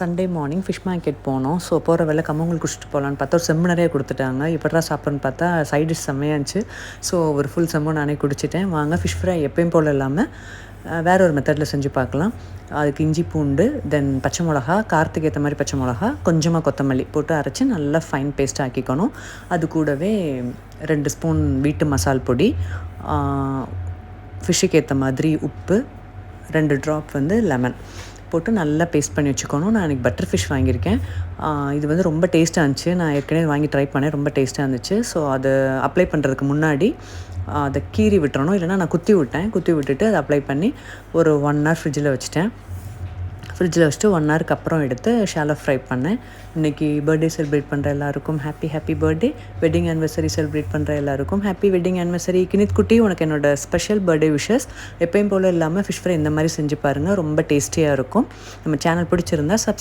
Sunday morning fish market போனோம். So போகிற வேளை கம்மங்கூழ் குடிச்சிட்டு போகலான்னு பார்த்தா ஒரு செம்பு நிறைய கொடுத்துட்டாங்க. எப்படிடா சாப்பிட்றன்னு பார்த்தா சைட் டிஷ் செம்மையா இருந்துச்சு. ஸோ ஒரு ஃபுல் செம்பு நானே குடிச்சிட்டேன். வாங்க ஃபிஷ் ஃப்ரை எப்பயும் போல் இல்லாமல் வேறு ஒரு மெத்தடில் செஞ்சு பார்க்கலாம். அதுக்கு இஞ்சி பூண்டு, தென் பச்சை மிளகா, காரத்துக்கு ஏற்ற மாதிரி பச்சை மிளகா, கொஞ்சமாக கொத்தமல்லி போட்டு அரைச்சி நல்லா ஃபைன் பேஸ்ட் ஆக்கிக்கணும். அது கூடவே 2 ஸ்பூன் வீட்டு மசால் பொடி, ஃபிஷ்ஷுக்கு ஏற்ற மாதிரி உப்பு, 2 ட்ராப் லெமன் போட்டு நல்லா பேஸ்ட் பண்ணி வச்சுக்கணும். நான் இன்றைக்கி பட்டர் ஃபிஷ் வாங்கியிருக்கேன். இது ரொம்ப டேஸ்ட்டாக இருந்துச்சு. நான் ஏற்கனவே வாங்கி ட்ரை பண்ணேன், ரொம்ப டேஸ்ட்டாக இருந்துச்சு. ஸோ அதை அப்ளை பண்ணுறதுக்கு முன்னாடி அதை கீறி விட்டுறணும். இல்லைனா நான் குத்தி விட்டுட்டு அதை அப்ளை பண்ணி ஒரு 1 hour ஃப்ரிட்ஜில் வச்சுட்டு 1 ஹவருக்கு அப்புறம் எடுத்து ஷாலோ ஃப்ரை பண்ணேன். இன்றைக்கி பர்த்டே செலிப்ரேட் பண்ணுற எல்லாருக்கும் happy birthday. Wedding anniversary celebrate பண்ணுற எல்லாருக்கும் ஹாப்பி வெட்டிங் ஆனிவர்சரி. கினித் குட்டி, உனக்கு என்னோடய ஸ்பெஷல் பர்த்டே விஷஸ். எப்பயும் போல் இல்லாமல் ஃபிஷ் ஃப்ரை இந்த மாதிரி செஞ்சு பாருங்கள், ரொம்ப டேஸ்டியாக இருக்கும். நம்ம சேனல் பிடிச்சிருந்தா சப்ஸ்கிரைப்